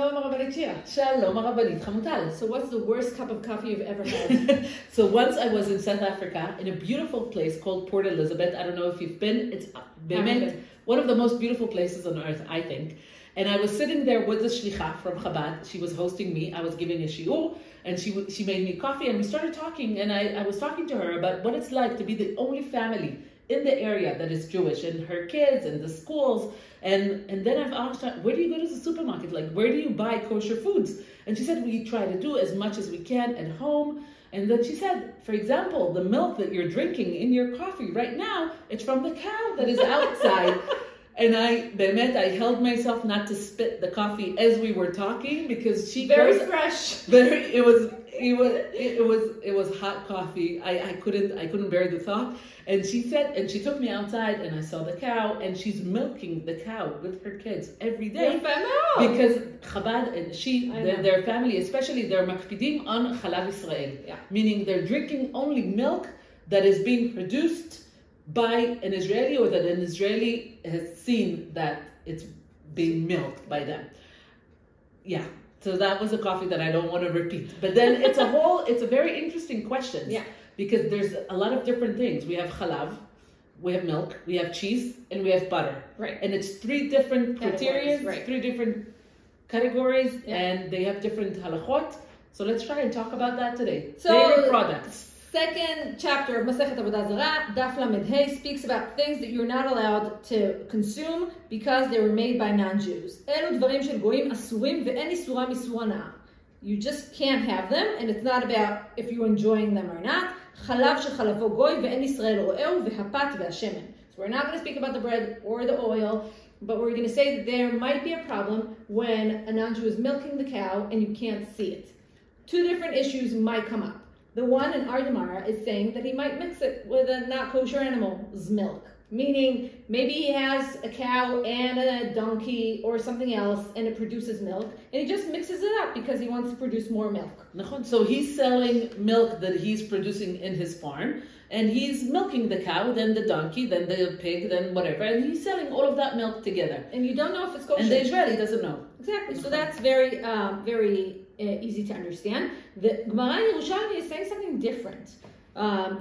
Shalom, Rabbanit Shira. Shalom, Rabbanit Hamutal. So what's the worst cup of coffee you've ever had? So once I was in South Africa in a beautiful place called Port Elizabeth. I don't know if you've been. It's been one of the most beautiful places on earth, I think. And I was sitting there with the shlicha from Chabad. She was hosting me. I was giving a shiur, and she made me coffee, and we started talking. And I was talking to her about what it's like to be the only family in the area that is Jewish, and her kids and the schools. And then I've asked her, where do you go to the supermarket? Like, where do you buy kosher foods? And she said, we try to do as much as we can at home. And then she said, for example, the milk that you're drinking in your coffee right now, it's from the cow that is outside. And I held myself not to spit the coffee as we were talking, because she very fresh. It was hot coffee. I couldn't bear the thought. And she said, and she took me outside, and I saw the cow, and she's milking the cow with her kids every day. Because Chabad and their family, especially, they're makpidim on Chalav Yisrael, meaning they're drinking only milk that is being produced by an Israeli, or that an Israeli has seen that it's being milked by them. Yeah. So that was a coffee that I don't want to repeat. But then it's a very interesting question. Yeah. Because there's a lot of different things. We have chalav, we have milk, we have cheese, and we have butter. Right. And it's three different criteria, right. Three different categories, and they have different halachot. So let's try and talk about that today. So, favorite products. Second chapter of Masechet Avodah Zarah, Daf Lamed Hey, speaks about things that you're not allowed to consume because they were made by non-Jews. Elu dvarim shel goyim asurim ve'en isura misura na'ah. You just can't have them, and it's not about if you're enjoying them or not. Chalav shechalavo goy ve'en Yisrael ro'eu ve'hapat ve'ashemen. So we're not going to speak about the bread or the oil, but we're going to say that there might be a problem when a non-Jew is milking the cow and you can't see it. Two different issues might come up. The one in our Gemara is saying that he might mix it with a not kosher animal's milk. Meaning, maybe he has a cow and a donkey or something else, and it produces milk, and he just mixes it up because he wants to produce more milk. So he's selling milk that he's producing in his farm, and he's milking the cow, then the donkey, then the pig, then whatever, and he's selling all of that milk together. And you don't know if it's kosher. And the Israeli doesn't know. Exactly. So that's very, very easy to understand. The Gemara in Yerushalmi is saying something different.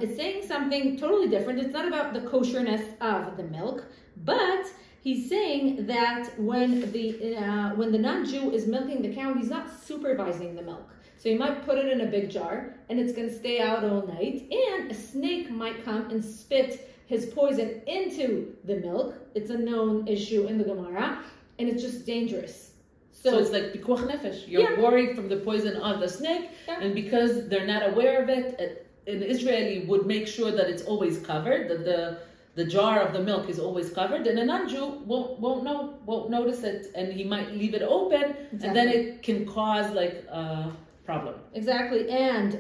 It's saying something totally different. It's not about the kosherness of the milk, but he's saying that when the non-Jew is milking the cow, he's not supervising the milk. So you might put it in a big jar, and it's going to stay out all night, and a snake might come and spit his poison into the milk. It's a known issue in the Gemara, and it's just dangerous. So it's like pikuach nefesh. You're worried from the poison of the snake, and because they're not aware of it, an Israeli would make sure that it's always covered, that the jar of the milk is always covered, and a non-Jew won't notice it, and he might leave it open, and then it can cause like a problem. Exactly. And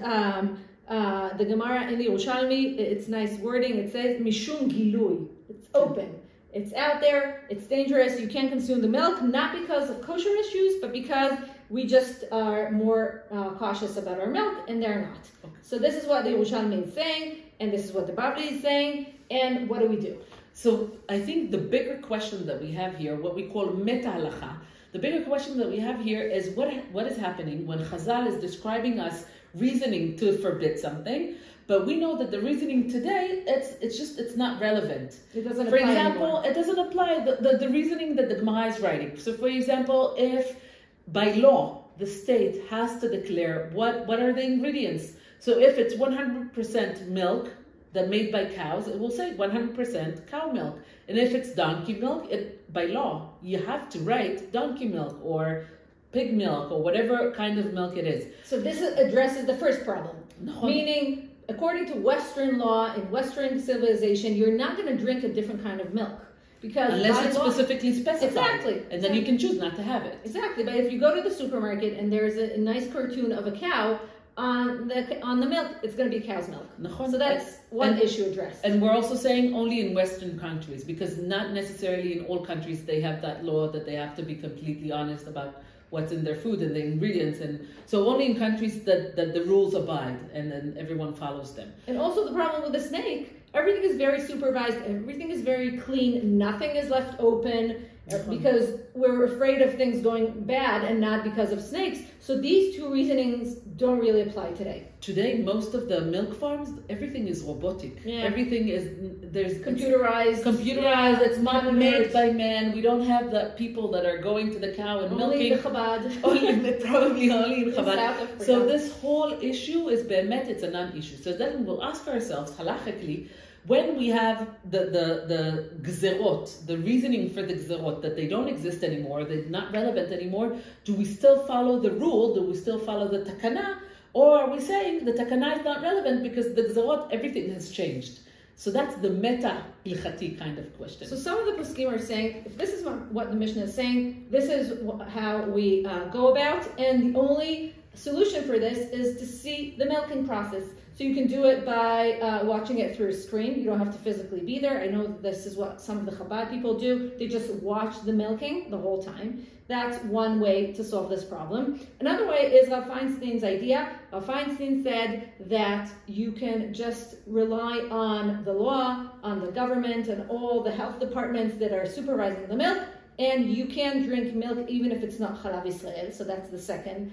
the Gemara in the Yerushalmi, it's nice wording. It says mishum gilui. It's open. It's out there. It's dangerous. You can't consume the milk, not because of kosher issues, but because we just are more cautious about our milk, and they're not. Okay. So this is what the Yerushalmi is saying, and this is what the Bavli is saying, and what do we do? So I think the bigger question that we have here, what we call meta halacha, the bigger question that we have here is what is happening when Chazal is describing us reasoning to forbid something, but we know that the reasoning today, it's not relevant. It doesn't apply. For example, anymore. It doesn't apply the reasoning that the Gemara is writing. So for example, if by law, the state has to declare what are the ingredients. So if it's 100% milk that made by cows, it will say 100% cow milk. And if it's donkey milk, by law, you have to write donkey milk or pig milk or whatever kind of milk it is. So this addresses the first problem. Meaning, according to Western law and Western civilization, you're not going to drink a different kind of milk. Because unless it's specifically specified. Exactly. And then you can choose not to have it. Exactly. But if you go to the supermarket and there's a nice cartoon of a cow on the milk, it's going to be cow's milk. So that's one issue addressed. And we're also saying only in Western countries, because not necessarily in all countries they have that law that they have to be completely honest about what's in their food and the ingredients, and so only in countries that the rules abide and then everyone follows them. And also the problem with the snake, everything is very supervised, everything is very clean, nothing is left open, because we're afraid of things going bad and not because of snakes. So these two reasonings don't really apply today. Today, most of the milk farms, everything is robotic. Everything is computerized. It's not made by man. We don't have the people that are going to the cow and milking. Probably only in Chabad. So this whole issue is be'emet, it's a non-issue. So then we'll ask ourselves, halachically, when we have the gzerot, the reasoning for the gzerot, that they don't exist anymore, they're not relevant anymore, do we still follow the rule? Do we still follow the takana? Or are we saying the takana is not relevant because the gzerot, everything has changed? So that's the meta-ilchati kind of question. So some of the poskim are saying, if this is what the Mishnah is saying, this is how we go about, and the only solution for this is to see the milking process. So you can do it by watching it through a screen. You don't have to physically be there. I know this is what some of the Chabad people do. They just watch the milking the whole time. That's one way to solve this problem. Another way is Rav Feinstein's idea. Rav Feinstein said that you can just rely on the law, on the government, and all the health departments that are supervising the milk, and you can drink milk even if it's not Chalav Yisrael. So that's the second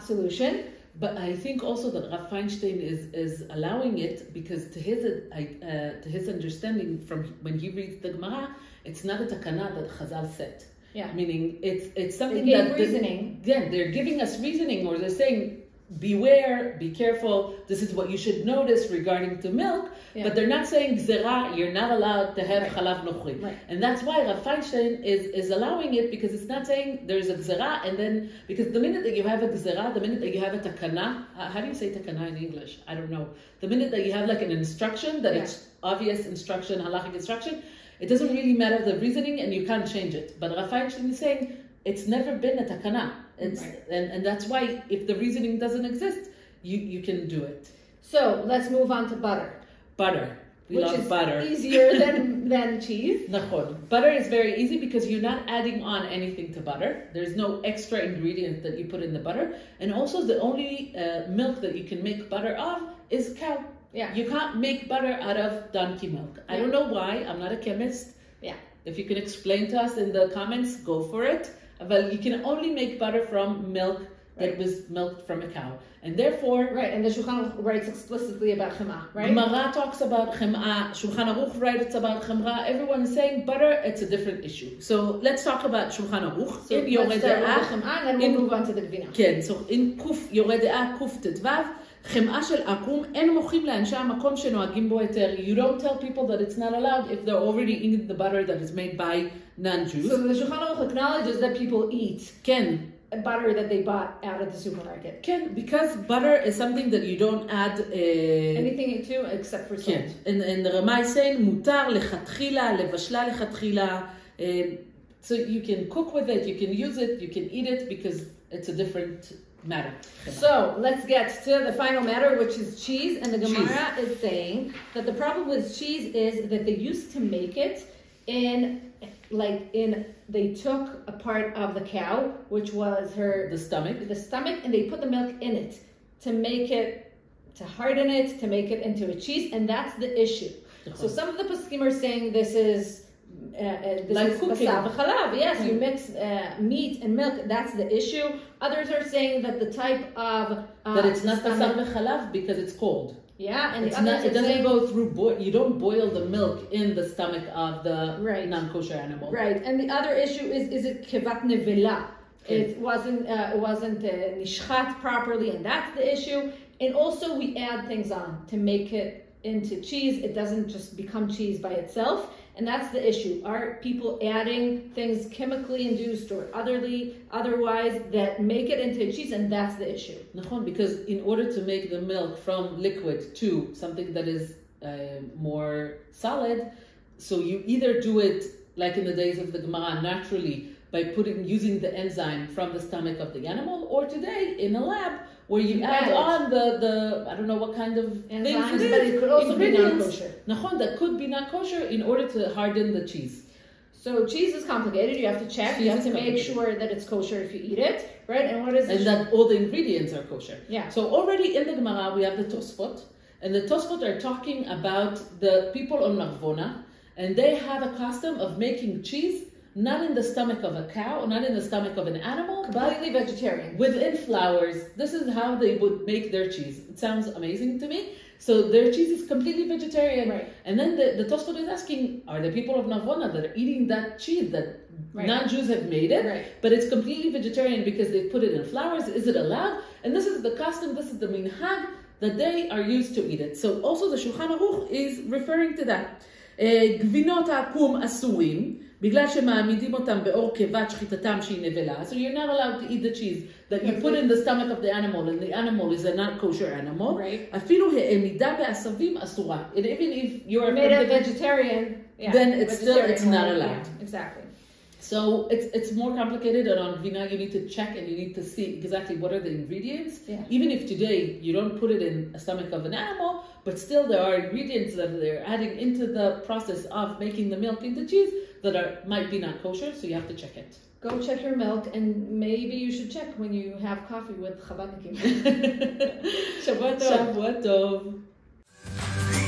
solution. But I think also that Rav Feinstein is allowing it because to his understanding from when he reads the Gemara, it's not a takana that Chazal said. Yeah. Meaning it's something they that reasoning. They're giving us reasoning, or they're saying, beware, be careful, this is what you should notice regarding to milk, but they're not saying gzera, you're not allowed to have chalav nochri. Right. And that's why Rav Feinstein is allowing it, because it's not saying there's a gzera, and then, because the minute that you have a gzera, the minute that you have a takana, how do you say takana in English? I don't know. The minute that you have like an instruction, that it's obvious instruction, halachic instruction, it doesn't really matter the reasoning, and you can't change it. But Rav Feinstein is saying, it's never been a takana. And that's why if the reasoning doesn't exist, you can do it. So let's move on to butter. Butter. We love butter. Which is easier than cheese. Nachon. Butter is very easy because you're not adding on anything to butter. There's no extra ingredient that you put in the butter. And also the only milk that you can make butter of is cow. Yeah. You can't make butter out of donkey milk. I don't know why. I'm not a chemist. Yeah. If you can explain to us in the comments, go for it. But you can only make butter from milk that was milked from a cow. And therefore... Right, and the Shulchan writes explicitly about chemah, right? Gemara talks about chemah, Shulchan Aruch writes about chemah. Everyone is saying butter, it's a different issue. So let's talk about Shulchan Aruch. So let's start with the chemah, and then we'll move on to the gvina. כן, so in Kuf, יורה דעה, קוף ט"ו, חמאה של אקום, אין מוכרים לאנשי המקום שנוהגים בו היתר. You don't tell people that it's not allowed if they're already eating the butter that is made by non-Jews. So the Shulchan Aruch acknowledges that people eat כן. butter that they bought out of the supermarket. כן, because butter is something that you don't add... anything to except for salt. כן, and the Rama is saying, מותר לכתחילה, לבשלה לכתחילה. So you can cook with it, you can use it, you can eat it, because it's a different matter. So let's get to the final matter, which is cheese. And the Gemara is saying that the problem with cheese is that they used to make it they took a part of the cow, which was the stomach, and they put the milk in it to harden it, to make it into a cheese, and that's the issue. So some of the poskim are saying this is like cooking. Yes, you mix meat and milk, that's the issue. Others are saying that the type of... that it's not basar v'chalav because it's cold. Yeah, and it doesn't go through you don't boil the milk in the stomach of the non-kosher animal. Right, and the other issue is it kevat nevela. It wasn't nishchat properly, and that's the issue. And also we add things on to make it into cheese. It doesn't just become cheese by itself. And that's the issue. Are people adding things chemically induced or otherwise that make it into cheese? And that's the issue. Because in order to make the milk from liquid to something that is more solid, so you either do it like in the days of the Gemara naturally by using the enzyme from the stomach of the animal, or today in a lab where you add on the I don't know what kind of enzymes, things but it could also be non-kosher. That could be not kosher in order to harden the cheese. So cheese is complicated. You have to check. You have to make sure that it's kosher if you eat it, right? And that all the ingredients are kosher. Yeah. So already in the Gemara we have the Tosfot, and the Tosfot are talking about the people on Narvona, and they have a custom of making cheese not in the stomach of a cow, not in the stomach of an animal, completely but vegetarian. within flowers. This is how they would make their cheese. It sounds amazing to me. So their cheese is completely vegetarian. Right. And then the Tosfot is asking, are the people of Navona that are eating that cheese that non-Jews have made it, but it's completely vegetarian because they've put it in flowers? Is it allowed? And this is the custom, this is the minhag that they are used to eat it. So also the Shulchan Aruch is referring to that. גבינות האקום אסורים, בגלל שמעמידים אותם באור כבת שחיטתם שהיא נבלה. So you're not allowed to eat the cheese that you put in the stomach of the animal, and the animal is a not kosher animal. אפילו העמידה בעשבים אסורה. And even if you're made a vegetarian, then it's not allowed. Yeah, exactly. So it's more complicated, and on Vina you need to check and you need to see exactly what are the ingredients. Yeah. Even if today you don't put it in a stomach of an animal, but still there are ingredients that they're adding into the process of making the milk into cheese that might be not kosher, so you have to check it. Go check your milk, and maybe you should check when you have coffee with Chabadnikim. Shavua tov. Shavua tov.